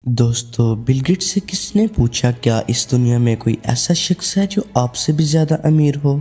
दोस्तों, Bill Gates से किसने पूछा क्या इस दुनिया में कोई ऐसा शख्स है जो आपसे भी ज़्यादा अमीर हो।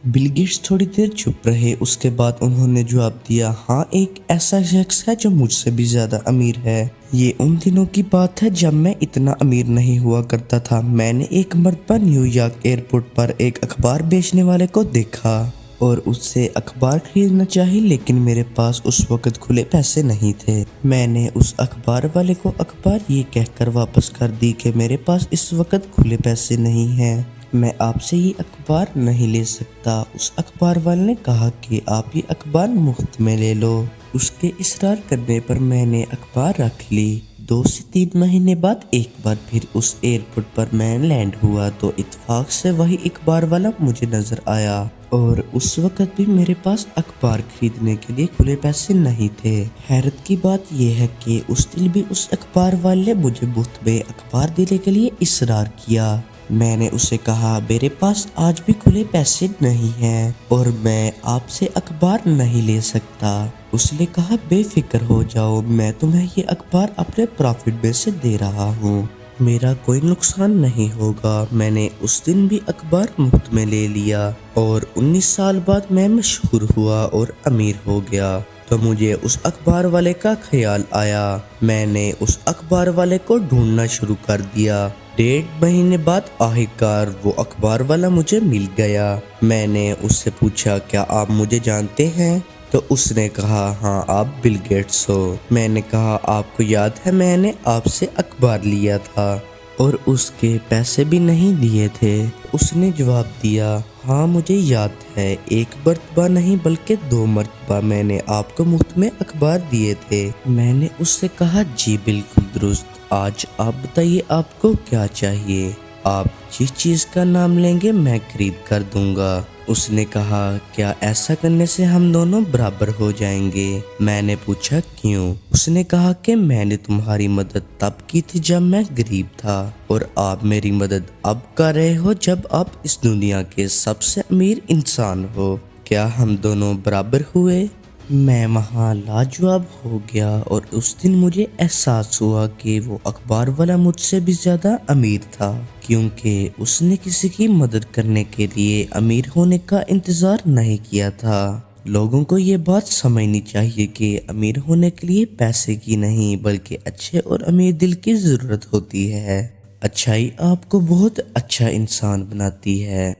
बिल गेट्स थोड़ी देर चुप रहे। उसके बाद उन्होंने जवाब दिया, हाँ, एक ऐसा शख्स है जो मुझसे भी ज़्यादा अमीर है। ये उन दिनों की बात है जब मैं इतना अमीर नहीं हुआ करता था। मैंने एक मर्तबा न्यूयॉर्क एयरपोर्ट पर एक अखबार बेचने वाले को देखा और उससे अखबार खरीदना चाहिए, लेकिन मेरे पास उस वक्त खुले पैसे नहीं थे। मैंने उस अखबार वाले को अखबार ये कहकर वापस कर दी कि मेरे पास इस वक्त खुले पैसे नहीं हैं, मैं आपसे ये अखबार नहीं ले सकता। उस अखबार वाले ने कहा कि आप ये अखबार मुफ्त में ले लो। उसके इसरार करने पर मैंने अखबार रख ली। 2 से 3 महीने बाद एक बार फिर उस एयरपोर्ट पर मैं लैंड हुआ तो इत्तेफाक से वही अखबार वाला मुझे नजर आया और उस वक्त भी मेरे पास अखबार खरीदने के लिए खुले पैसे नहीं थे। हैरत की बात यह है कि उस दिन भी उस अखबार वाले ने मुझे मुफ्त में अखबार देने के लिए इसरार किया। मैंने उसे कहा, मेरे पास आज भी खुले पैसे नहीं हैं और मैं आपसे अखबार नहीं ले सकता। उसने कहा, बेफिक्र हो जाओ, मैं तुम्हें ये अखबार अपने प्रॉफिट में से दे रहा हूँ, मेरा कोई नुकसान नहीं होगा। मैंने उस दिन भी अखबार मुफ्त में ले लिया और 19 साल बाद मैं मशहूर हुआ और अमीर हो गया। तो मुझे उस अखबार वाले का ख्याल आया। मैंने उस अखबार वाले को ढूंढना शुरू कर दिया। 1.5 महीने बाद आखिरकार वो अखबार वाला मुझे मिल गया। मैंने उससे पूछा, क्या आप मुझे जानते हैं? तो उसने कहा, हाँ, आप बिल गेट्स हो। मैंने कहा, आपको याद है मैंने आपसे अखबार लिया था और उसके पैसे भी नहीं दिए थे? उसने जवाब दिया, हाँ, मुझे याद है, एक मर्तबा नहीं बल्कि 2 मर्तबा मैंने आपको मुफ्त में अखबार दिए थे। मैंने उससे कहा, जी बिल्कुल दुरुस्त। आज आप बताइए आपको क्या चाहिए? आप जिस चीज़ का नाम लेंगे मैं खरीद कर दूंगा। उसने कहा, क्या ऐसा करने से हम दोनों बराबर हो जाएंगे? मैंने पूछा, क्यों? उसने कहा कि मैंने तुम्हारी मदद तब की थी जब मैं गरीब था और आप मेरी मदद अब कर रहे हो जब आप इस दुनिया के सबसे अमीर इंसान हो। क्या हम दोनों बराबर हुए? मैं वहाँ लाजवाब हो गया और उस दिन मुझे एहसास हुआ कि वो अखबार वाला मुझसे भी ज़्यादा अमीर था, क्योंकि उसने किसी की मदद करने के लिए अमीर होने का इंतज़ार नहीं किया था। लोगों को ये बात समझनी चाहिए कि अमीर होने के लिए पैसे की नहीं बल्कि अच्छे और अमीर दिल की ज़रूरत होती है। अच्छाई आपको बहुत अच्छा इंसान बनाती है।